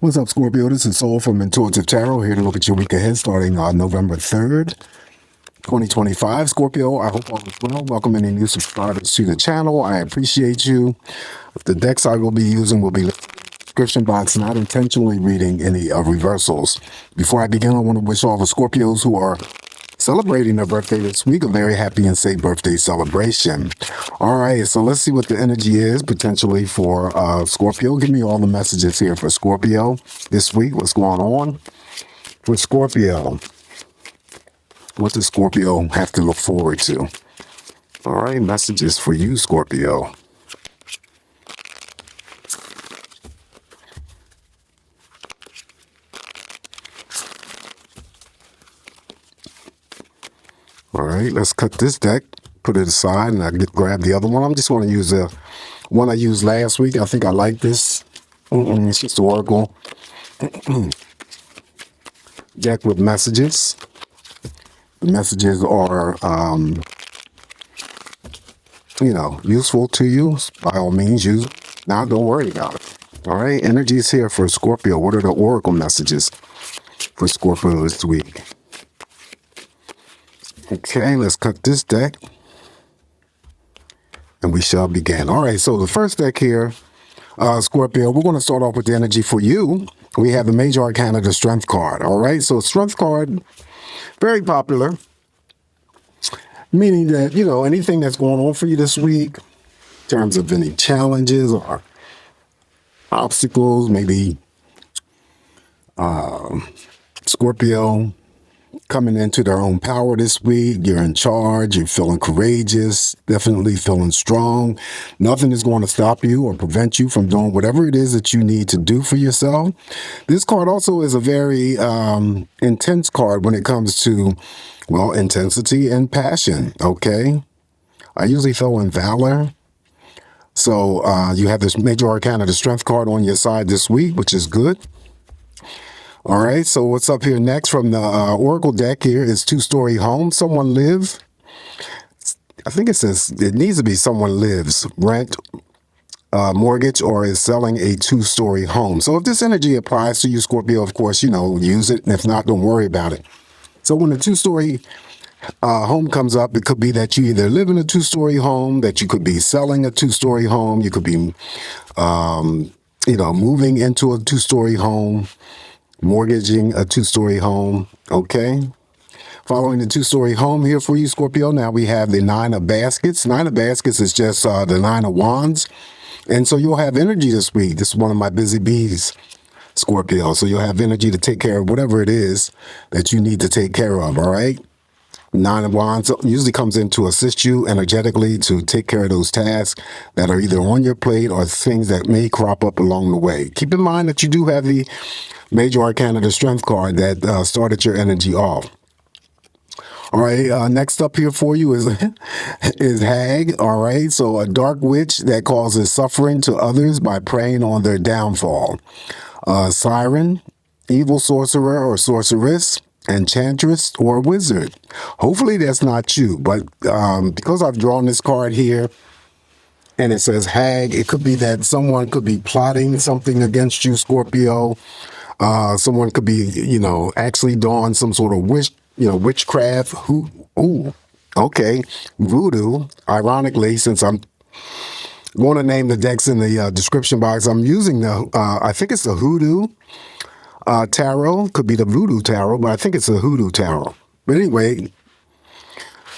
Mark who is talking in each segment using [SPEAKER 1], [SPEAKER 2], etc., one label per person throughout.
[SPEAKER 1] What's up, Scorpio? This is Soul from Intuitive Tarot here to look at your week ahead starting on November 3rd, 2025. Scorpio, I hope all is well. Welcome any new subscribers to the channel. I appreciate you. The decks I will be using will be listed in the description box, not intentionally reading any reversals. Before I begin, I want to wish all the Scorpios who are celebrating their birthday this week a very happy and safe birthday celebration. All right, so let's see what the energy is potentially for Scorpio. Give me all the messages here for Scorpio this week. What's going on for Scorpio? What does Scorpio have to look forward to? All right, messages for you, Scorpio. All right, let's cut this deck, put it aside, and I grab the other one. I'm just going to use the one I used last week. I think I like this. It's just the Oracle deck with messages. The messages are, useful to you. By all means, use them. Now, don't worry about it. All right, energy is here for Scorpio. What are the Oracle messages for Scorpio this week? Okay, let's cut this deck. And we shall begin. All right, so the first deck here, Scorpio, we're going to start off with the energy for you. We have the Major Arcana, the Strength card. All right, so Strength card, very popular. Meaning that, anything that's going on for you this week, in terms of any challenges or obstacles, maybe Scorpio coming into their own power this week. You're in charge. You're feeling courageous, definitely feeling strong. Nothing is going to stop you or prevent you from doing whatever it is that you need to do for yourself. This card also is a very intense card when it comes to, intensity and passion. Okay. I usually throw in valor. So you have this Major Arcana, the Strength card on your side this week, which is good. All right, so what's up here next from the Oracle deck here is two-story home. Someone lives. I think it says it needs to be someone lives, rent, mortgage, or is selling a two-story home. So if this energy applies to you, Scorpio, of course, use it. And if not, don't worry about it. So when a two-story home comes up, it could be that you either live in a two-story home, that you could be selling a two-story home. You could be, moving into a two-story home, mortgaging a two-story home. Okay. Following the two-story home here for you, Scorpio, now we have the Nine of Baskets. Nine of Baskets is just the Nine of Wands. And so you'll have energy this week. This is one of my busy bees, Scorpio. So you'll have energy to take care of whatever it is that you need to take care of. All right. Nine of Wands usually comes in to assist you energetically to take care of those tasks that are either on your plate or things that may crop up along the way. Keep in mind that you do have the Major Arcana, the Strength card that started your energy off. All right, next up here for you is Hag. All right, so a dark witch that causes suffering to others by preying on their downfall. Siren, evil sorcerer or sorceress, enchantress or wizard. Hopefully that's not you, but because I've drawn this card here and it says Hag, it could be that someone could be plotting something against you, Scorpio. Someone could be, actually doing some sort of witchcraft. Okay. Voodoo. Ironically, since I'm going to name the decks in the description box, I'm using I think it's the Hoodoo Tarot. Could be the Voodoo Tarot, but I think it's the Hoodoo Tarot. But anyway,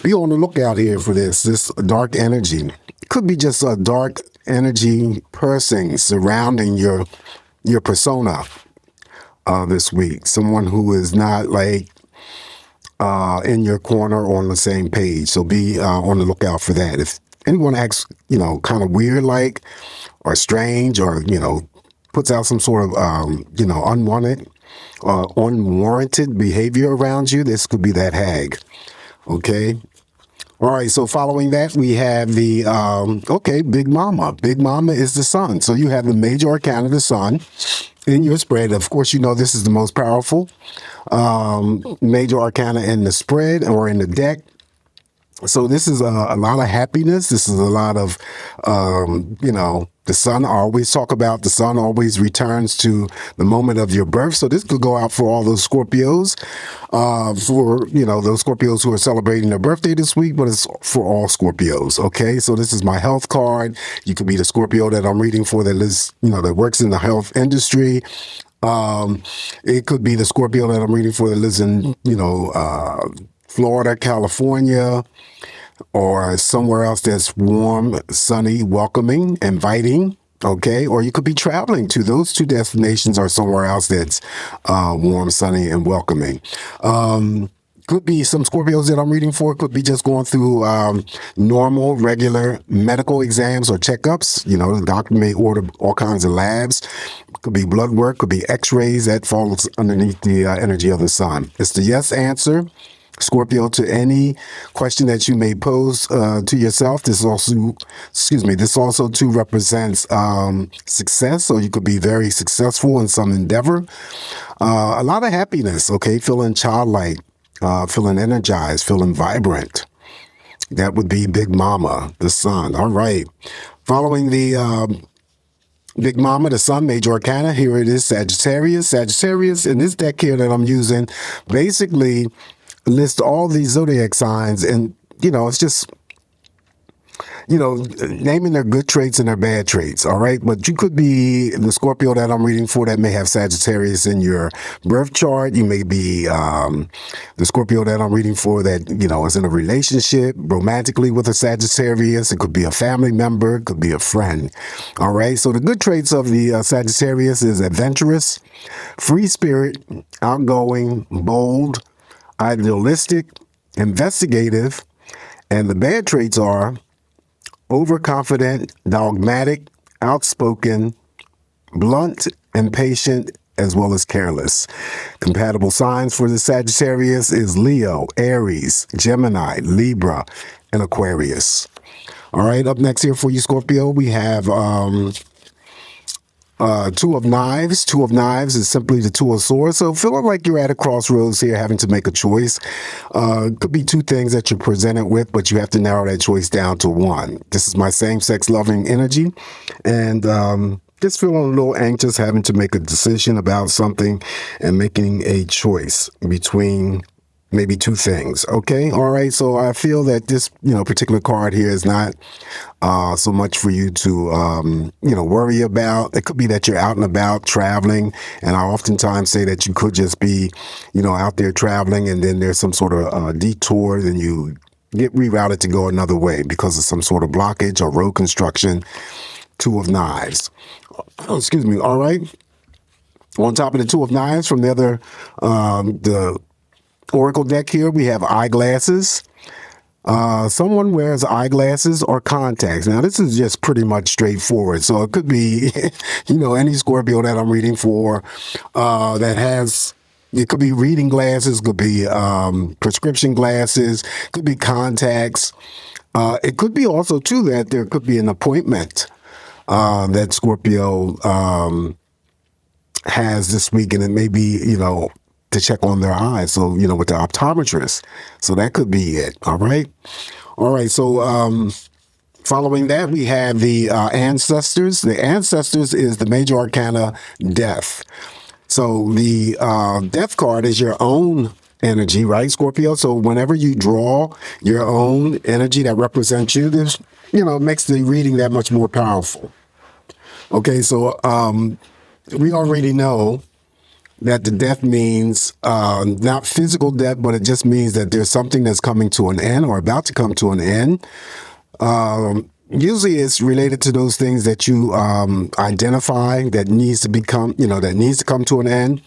[SPEAKER 1] be on the lookout here for this dark energy. It could be just a dark energy person surrounding your persona. This week, someone who is not in your corner or on the same page. So be on the lookout for that. If anyone acts, kind of weird or strange or, puts out some sort of, unwanted or unwarranted behavior around you, this could be that Hag. Okay. All right, so following that, we have the, Big Mama. Big Mama is the Sun. So you have the Major Arcana, the Sun, in your spread. Of course, this is the most powerful Major Arcana in the spread or in the deck. So this is a lot of happiness. This is a lot of, the sun. I always talk about the sun always returns to the moment of your birth. So this could go out for all those Scorpios, those Scorpios who are celebrating their birthday this week, but it's for all Scorpios. Okay. So this is my health card. You could be the Scorpio that I'm reading for that lives, that works in the health industry. It could be the Scorpio that I'm reading for that lives in, Florida, California, or somewhere else that's warm, sunny, welcoming, inviting. Okay. Or you could be traveling to those two destinations or somewhere else that's warm, sunny, and welcoming. Could be some Scorpios that I'm reading for. Could be just going through normal, regular medical exams or checkups. The doctor may order all kinds of labs. Could be blood work. Could be x-rays. That falls underneath the energy of the sun. It's the yes answer, Scorpio, to any question that you may pose to yourself. This also too represents success. So you could be very successful in some endeavor. A lot of happiness. Okay. Feeling childlike. Feeling energized, feeling vibrant. That would be Big Mama, the sun. All right. Following the Big Mama, the sun, major arcana, here it is, Sagittarius. Sagittarius, in this deck here that I'm using, basically lists all these zodiac signs. And, it's just, naming their good traits and their bad traits. All right. But you could be the Scorpio that I'm reading for that may have Sagittarius in your birth chart. You may be the Scorpio that I'm reading for that, is in a relationship romantically with a Sagittarius. It could be a family member. It could be a friend. All right. So the good traits of the Sagittarius is adventurous, free spirit, outgoing, bold, idealistic, investigative. And the bad traits are overconfident, dogmatic, outspoken, blunt, impatient, as well as careless. Compatible signs for the Sagittarius is Leo, Aries, Gemini, Libra, and Aquarius. All right, up next here for you, Scorpio, we have Two of Knives. Two of Knives is simply the Two of Swords. So feeling like you're at a crossroads here, having to make a choice. Could be two things that you're presented with, but you have to narrow that choice down to one. This is my same-sex loving energy. And just feeling a little anxious, having to make a decision about something and making a choice between maybe two things. Okay. All right. So I feel that this, particular card here is not so much for you to, worry about. It could be that you're out and about traveling. And I oftentimes say that you could just be, out there traveling and then there's some sort of detour and you get rerouted to go another way because of some sort of blockage or road construction. Two of Knives. Oh, excuse me. All right. On top of the Two of Knives from the other, the Oracle deck here, we have eyeglasses. Someone wears eyeglasses or contacts. Now, this is just pretty much straightforward. So it could be, any Scorpio that I'm reading for that has, it could be reading glasses, could be prescription glasses, could be contacts. It could be also, too, that there could be an appointment that Scorpio has this week, and it may be, to check on their eyes. So, with the optometrist. So that could be it. All right. All right. So, following that, we have the ancestors. The ancestors is the major arcana, death. So the death card is your own energy, right, Scorpio? So whenever you draw your own energy that represents you, this, makes the reading that much more powerful. Okay. So, we already know that the death means not physical death, but it just means that there's something that's coming to an end or about to come to an end. Usually it's related to those things that you identify that needs to become, that needs to come to an end.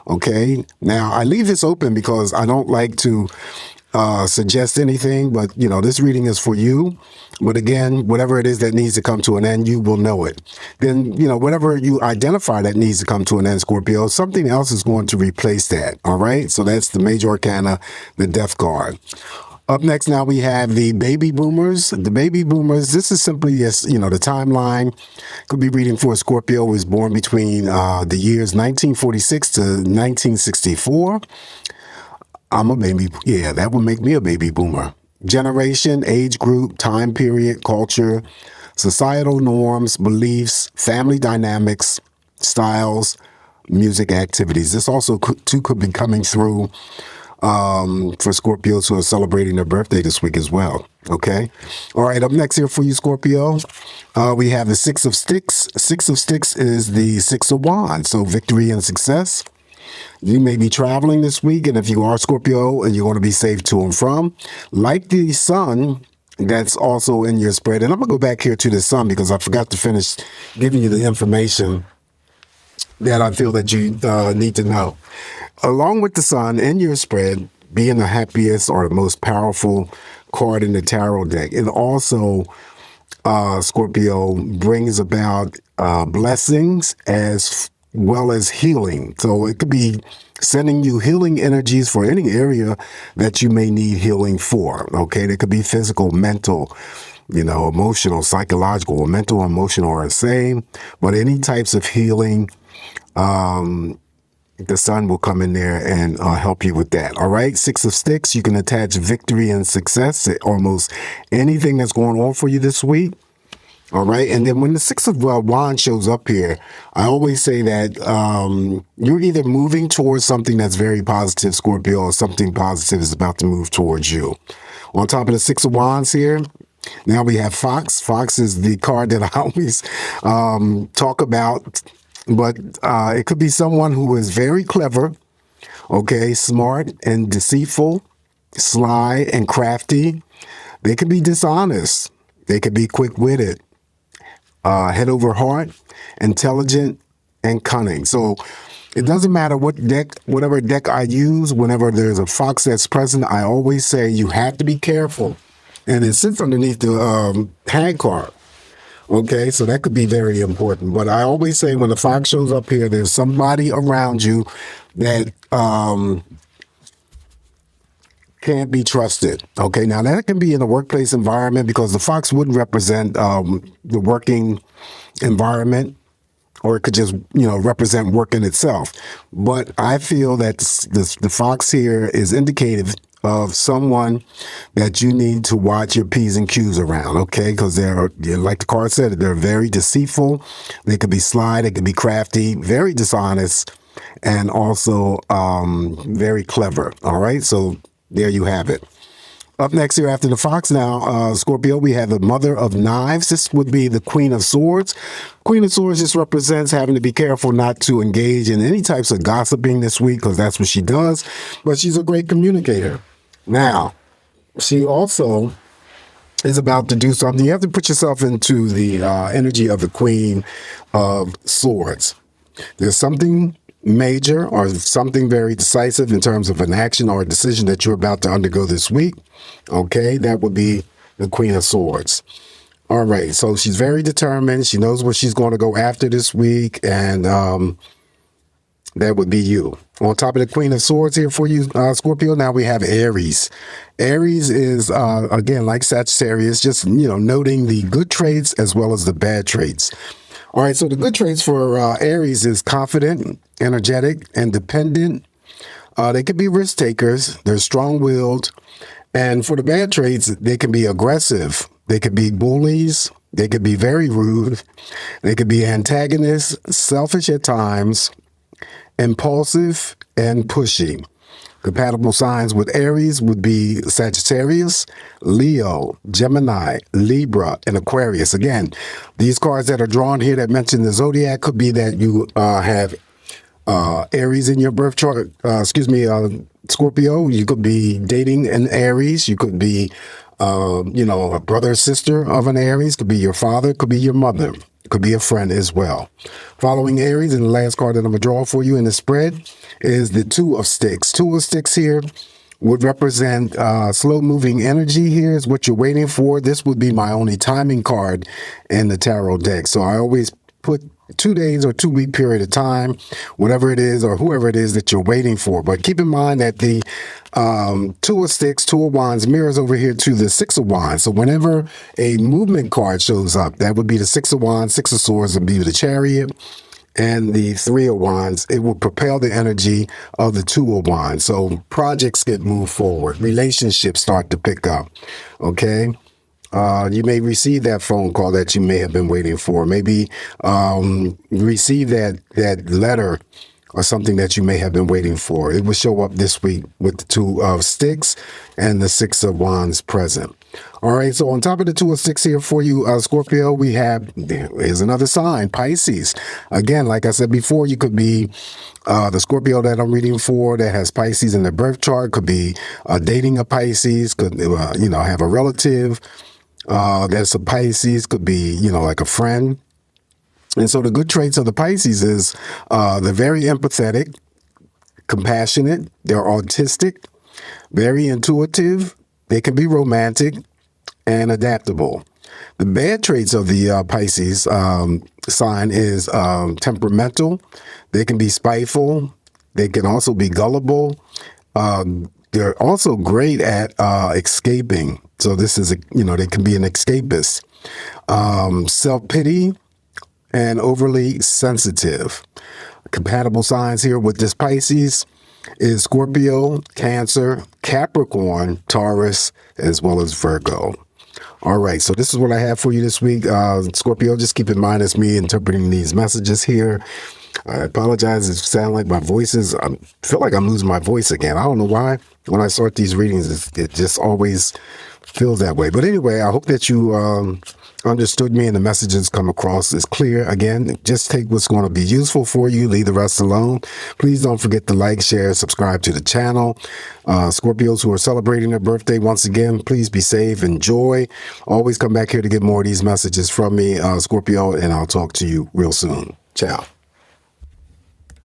[SPEAKER 1] Okay. Now, I leave this open because I don't like to suggest anything, but, this reading is for you. But again, whatever it is that needs to come to an end, you will know it. Then, whatever you identify that needs to come to an end, Scorpio, something else is going to replace that. All right. So that's the major arcana, the death card. Up next, now we have the baby boomers. The baby boomers, this is simply, the timeline. Could be reading for a Scorpio who was born between the years 1946 to 1964. I'm a baby. Yeah, that would make me a baby boomer. generation, age group, time period, culture, societal norms, beliefs, family dynamics, styles, music activities. This also could be coming through for Scorpios who are celebrating their birthday this week as well. Okay. All right. Up next here for you, Scorpio, we have the Six of Sticks. Six of Sticks is the Six of Wands. So victory and success. You may be traveling this week, and if you are Scorpio and you want to be safe to and from, like the sun that's also in your spread. And I'm going to go back here to the sun because I forgot to finish giving you the information that I feel that you need to know. Along with the sun in your spread, being the happiest or the most powerful card in the tarot deck, it also, Scorpio, brings about blessings as well as healing. So it could be sending you healing energies for any area that you may need healing for. Okay, they could be physical, mental, emotional, psychological. Mental and emotional are the same, but any types of healing, the sun will come in there and help you with that. All right. Six of Sticks, you can attach victory and success to almost anything that's going on for you this week. All right. And then when the Six of Wands shows up here, I always say that you're either moving towards something that's very positive, Scorpio, or something positive is about to move towards you. On top of the Six of Wands here, now we have Fox. Fox is the card that I always talk about. But it could be someone who is very clever, okay, smart and deceitful, sly and crafty. They could be dishonest. They could be quick-witted, head over heart, intelligent, and cunning. So it doesn't matter whatever deck I use, whenever there's a fox that's present, I always say you have to be careful. And it sits underneath the hand card. Okay, so that could be very important. But I always say when the fox shows up here, there's somebody around you that can't be trusted. Okay, now that can be in a workplace environment because the fox wouldn't represent the working environment, or it could just, represent work in itself. But I feel that the fox here is indicative of someone that you need to watch your P's and Q's around, okay? Because they're, like the card said, they're very deceitful. They could be sly, they could be crafty, very dishonest, and also very clever, all right? So there you have it. Up next here after the fox now, Scorpio, we have the Mother of Knives. This would be the Queen of Swords. Queen of Swords just represents having to be careful not to engage in any types of gossiping this week because that's what she does, but she's a great communicator. Now, she also is about to do something. You have to put yourself into the energy of the Queen of Swords. There's something major or something very decisive in terms of an action or a decision that you're about to undergo this week. Okay, that would be the Queen of Swords. All right, so she's very determined. She knows what she's going to go after this week, and that would be you. On top of the Queen of Swords here for you, Scorpio, now we have Aries. Aries is, again, like Sagittarius, just, noting the good traits as well as the bad traits. All right, so the good traits for Aries is confident, energetic, independent. They could be risk takers. They're strong-willed. And for the bad traits, they can be aggressive. They could be bullies. They could be very rude. They could be antagonists, selfish at times, impulsive, and pushy. Compatible signs with Aries would be Sagittarius, Leo, Gemini, Libra, and Aquarius. Again, these cards that are drawn here that mention the zodiac could be that you have Aries in your birth chart. Scorpio. You could be dating an Aries. You could be, a brother or sister of an Aries. Could be your father. Could be your mother. Could be a friend as well. Following Aries, and the last card that I'm going to draw for you in the spread is the Two of Sticks. Two of Sticks here would represent slow-moving energy here is what you're waiting for. This would be my only timing card in the tarot deck. So I always put 2 days or 2 week period of time, whatever it is or whoever it is that you're waiting for. But keep in mind that the Two of Sticks, Two of Wands mirrors over here to the Six of Wands. So whenever a movement card shows up, that would be the Six of Wands. Six of Swords would be the Chariot. and the Three of Wands, it will propel the energy of the Two of Wands. So projects get moved forward, relationships start to pick up. Okay. You may receive that phone call that you may have been waiting for. Maybe receive that letter or something that you may have been waiting for. It will show up this week with the Two of Sticks and the Six of Wands present. All right, so on top of the Two of Sticks here for you, Scorpio, here's another sign, Pisces. Again, like I said before, you could be the Scorpio that I'm reading for that has Pisces in their birth chart, could be dating a Pisces, could, have a relative that's a Pisces, could be, like a friend. And so the good traits of the Pisces is they're very empathetic, compassionate, they're autistic, very intuitive, they can be romantic, and adaptable. The bad traits of the Pisces sign is temperamental, they can be spiteful, they can also be gullible, they're also great at escaping. So this is, they can be an escapist. Self-pity, and overly sensitive. Compatible signs here with this Pisces is Scorpio, Cancer, Capricorn, Taurus, as well as Virgo. All right, so this is what I have for you this week. Scorpio, just keep in mind it's me interpreting these messages here. I apologize if it sounds like my voice is, I feel like I'm losing my voice again. I don't know why. When I start these readings, it just always feels that way. But anyway, I hope that you understood me and the messages come across as clear. Again, just take what's going to be useful for you. Leave the rest alone. Please don't forget to like, share, subscribe to the channel. Scorpios who are celebrating their birthday, once again, please be safe, enjoy. Always come back here to get more of these messages from me, Scorpio, and I'll talk to you real soon. Ciao.